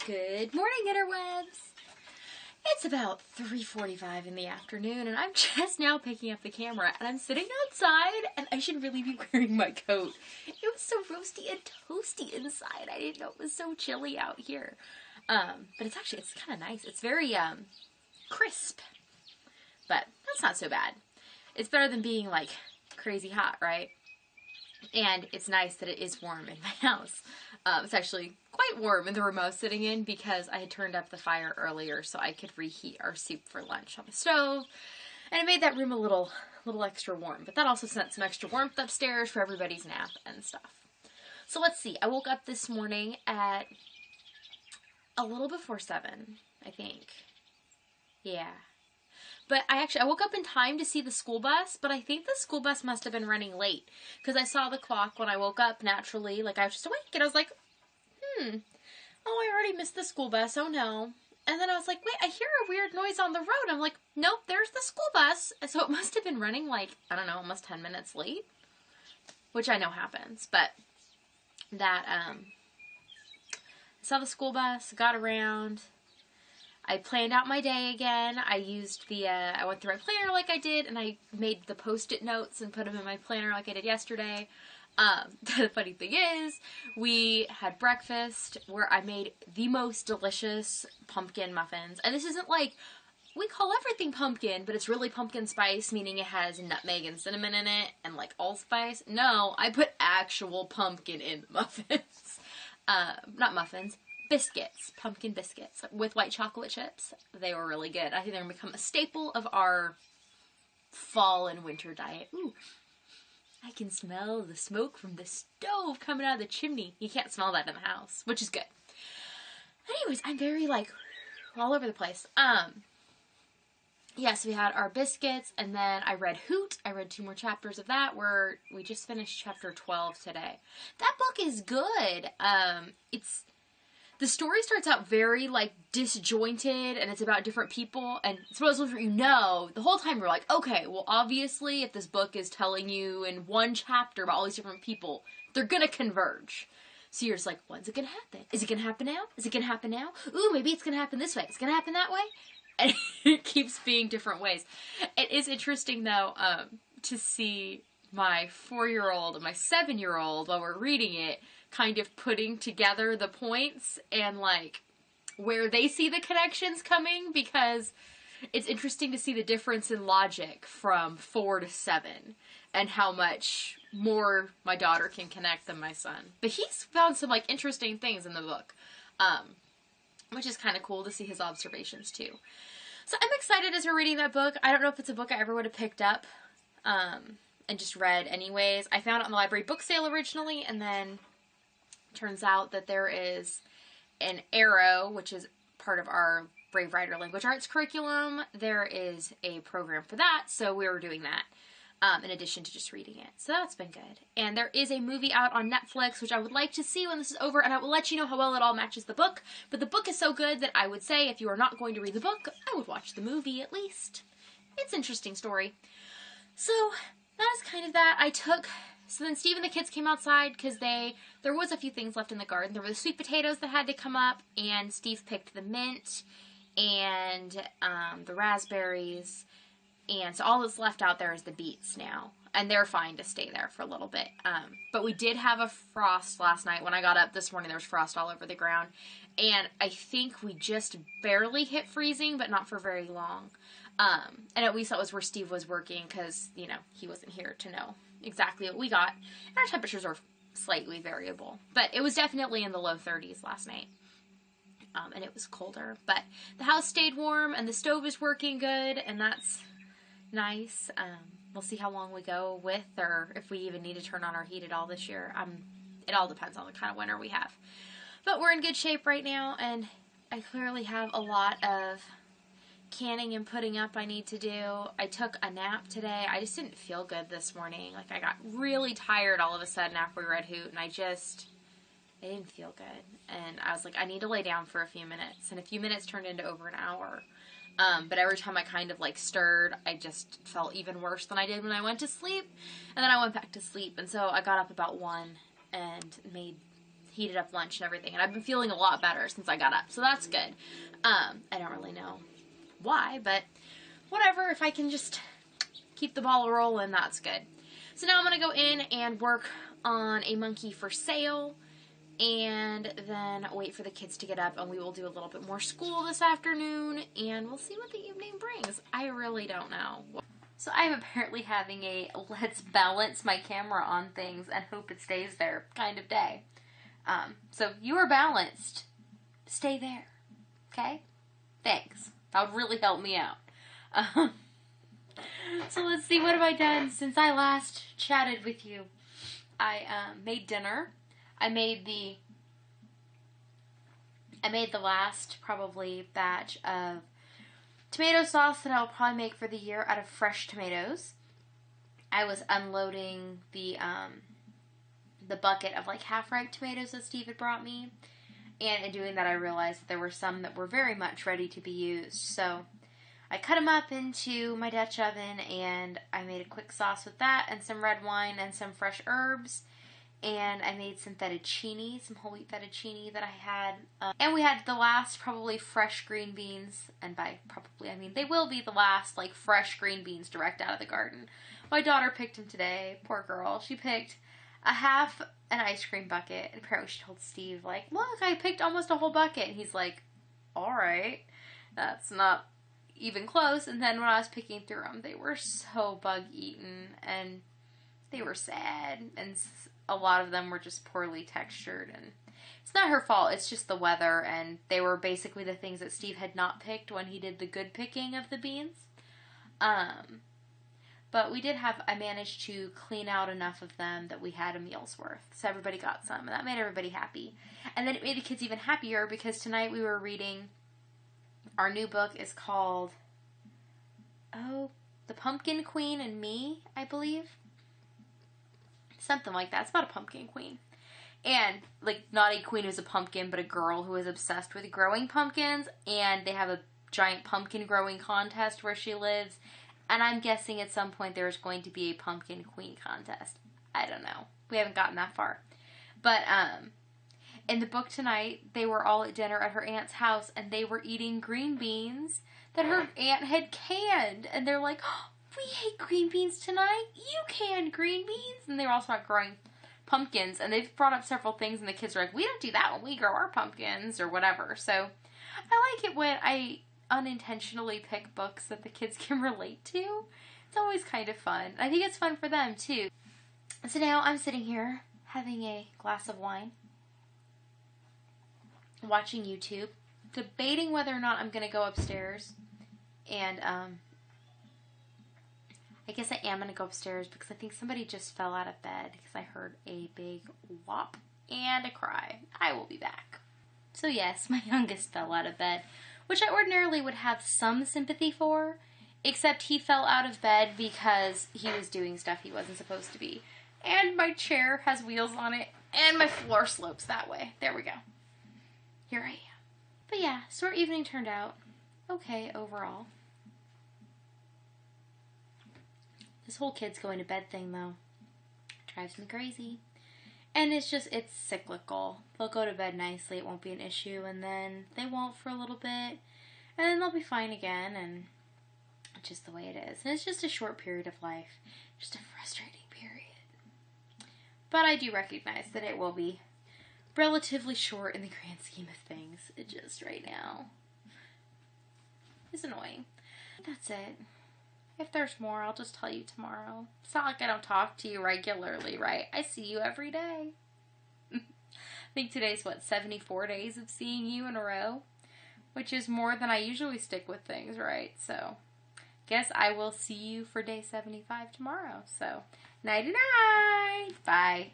Good morning, interwebs! It's about 3:45 in the afternoon, and I'm just now picking up the camera, and I'm sitting outside, and I should really be wearing my coat. It was so roasty and toasty inside. I didn't know it was so chilly out here. But it's kind of nice. It's very, crisp. But that's not so bad. It's better than being, like, crazy hot, right? And it's nice that it is warm in my house. It's actually quite warm in the room I was sitting in because I had turned up the fire earlier so I could reheat our soup for lunch on the stove. And it made that room a little extra warm. But that also sent some extra warmth upstairs for everybody's nap and stuff. So let's see. I woke up this morning at a little before 7, I think. Yeah. But I woke up in time to see the school bus, but I think the school bus must have been running late. Because I saw the clock when I woke up naturally. Like, I was just awake, and I was like, oh, I already missed the school bus, oh no. And then I was like, wait, I hear a weird noise on the road. I'm like, nope, there's the school bus. So it must have been running like, I don't know, almost 10 minutes late. Which I know happens, but that, I saw the school bus, got around. I planned out my day again. I used I went through my planner like I did, and I made the Post-it notes and put them in my planner like I did yesterday. The funny thing is, we had breakfast where I made the most delicious pumpkin muffins. And this isn't like, we call everything pumpkin, but it's really pumpkin spice, meaning it has nutmeg and cinnamon in it, and like allspice. No, I put actual pumpkin in the muffins. Not muffins. Biscuits, pumpkin biscuits with white chocolate chips. They were really good. I think they're going to become a staple of our fall and winter diet. Ooh, I can smell the smoke from the stove coming out of the chimney. You can't smell that in the house, which is good. Anyways, I'm very, like, all over the place. Yeah, so we had our biscuits, and then I read Hoot. I read 2 more chapters of that, where we just finished chapter 12 today. That book is good. The story starts out very, like, disjointed, and it's about different people, and supposedly, the whole time we're like, okay, well, obviously, if this book is telling you in one chapter about all these different people, they're gonna converge. So you're just like, when's it gonna happen? Is it gonna happen now? Is it gonna happen now? Ooh, maybe it's gonna happen this way. It's gonna happen that way? And it keeps being different ways. It is interesting, though, to see my 4-year-old and my 7-year-old, while we're reading it, kind of putting together the points and, like, where they see the connections coming, because it's interesting to see the difference in logic from 4 to 7 and how much more my daughter can connect than my son. But he's found some, like, interesting things in the book, which is kind of cool to see his observations, too. So I'm excited as we're reading that book. I don't know if it's a book I ever would have picked up and just read anyways. I found it on the library book sale originally, and then turns out that there is an Arrow, which is part of our Brave Writer Language Arts curriculum. There is a program for that, so we were doing that in addition to just reading it. So that's been good. And there is a movie out on Netflix, which I would like to see when this is over, and I will let you know how well it all matches the book. But the book is so good that I would say if you are not going to read the book, I would watch the movie at least. It's an interesting story. So that is kind of that. So then Steve and the kids came outside because there was a few things left in the garden. There were the sweet potatoes that had to come up, and Steve picked the mint and the raspberries. And so all that's left out there is the beets now. And they're fine to stay there for a little bit. But we did have a frost last night. When I got up this morning, there was frost all over the ground. And I think we just barely hit freezing, but not for very long. And at least that was where Steve was working because, he wasn't here to know exactly what we got. And our temperatures are slightly variable. But it was definitely in the low 30s last night. And it was colder. But the house stayed warm, and the stove is working good, and that's nice. We'll see how long we go with, or if we even need to turn on our heat at all this year. It all depends on the kind of winter we have. But we're in good shape right now, and I clearly have a lot of canning and putting up I need to do. I took a nap today. I just didn't feel good this morning. Like, I got really tired all of a sudden after we read Hoot, and I didn't feel good. And I was like, I need to lay down for a few minutes. And a few minutes turned into over an hour. But every time I kind of, like, stirred, I just felt even worse than I did when I went to sleep. And then I went back to sleep. And so I got up about 1 and made heated up lunch and everything, and I've been feeling a lot better since I got up, so that's good. I don't really know why, but whatever, if I can just keep the ball rolling, that's good. So now I'm going to go in and work on a monkey for sale, and then wait for the kids to get up, and we will do a little bit more school this afternoon, and we'll see what the evening brings. I really don't know. So I'm apparently having a let's balance my camera on things and hope it stays there kind of day. So you are balanced. Stay there. Okay? Thanks. That would really help me out. So let's see, what have I done since I last chatted with you? I made dinner. I made the last probably batch of tomato sauce that I'll probably make for the year out of fresh tomatoes. I was unloading the bucket of like half-ripe tomatoes that Steve had brought me. And in doing that, I realized that there were some that were very much ready to be used. So I cut them up into my Dutch oven, and I made a quick sauce with that, and some red wine, and some fresh herbs. And I made some fettuccine, some whole wheat fettuccine that I had. And we had the last probably fresh green beans. And by probably, I mean they will be the last like fresh green beans direct out of the garden. My daughter picked them today. Poor girl. She picked a half an ice cream bucket, and apparently she told Steve, like, look, I picked almost a whole bucket, and he's like, alright, that's not even close. And then when I was picking through them, they were so bug-eaten, and they were sad, and a lot of them were just poorly textured, and it's not her fault, it's just the weather, and they were basically the things that Steve had not picked when he did the good picking of the beans. But we did have, I managed to clean out enough of them that we had a meal's worth. So everybody got some, and that made everybody happy. And then it made the kids even happier because tonight we were reading, our new book is called, The Pumpkin Queen and Me, I believe. Something like that. It's about a pumpkin queen. And, like, not a queen who's a pumpkin, but a girl who is obsessed with growing pumpkins. And they have a giant pumpkin growing contest where she lives. And I'm guessing at some point there's going to be a pumpkin queen contest. I don't know. We haven't gotten that far. But, in the book tonight, they were all at dinner at her aunt's house, and they were eating green beans that her aunt had canned. And they're like, oh, we ate green beans tonight. You canned green beans. And they were also not growing pumpkins. And they've brought up several things, and the kids are like, we don't do that when we grow our pumpkins, or whatever. So, I like it when I unintentionally pick books that the kids can relate to. It's always kind of fun. I think it's fun for them too. So now I'm sitting here having a glass of wine, watching YouTube, debating whether or not I'm going to go upstairs. And I guess I am going to go upstairs because I think somebody just fell out of bed because I heard a big whop and a cry. I will be back. So yes, my youngest fell out of bed, which I ordinarily would have some sympathy for, except he fell out of bed because he was doing stuff he wasn't supposed to be. And my chair has wheels on it, and my floor slopes that way. There we go. Here I am. But yeah, so our evening turned out okay overall. This whole kids going to bed thing, though, drives me crazy. And it's cyclical. They'll go to bed nicely, it won't be an issue, and then they won't for a little bit, and then they'll be fine again, and it's just the way it is. And it's just a short period of life. Just a frustrating period. But I do recognize that it will be relatively short in the grand scheme of things. It just, right now, is annoying. That's it. If there's more, I'll just tell you tomorrow. It's not like I don't talk to you regularly, right? I see you every day. I think today's, 74 days of seeing you in a row? Which is more than I usually stick with things, right? So, guess I will see you for day 75 tomorrow. So, nighty-night. Bye.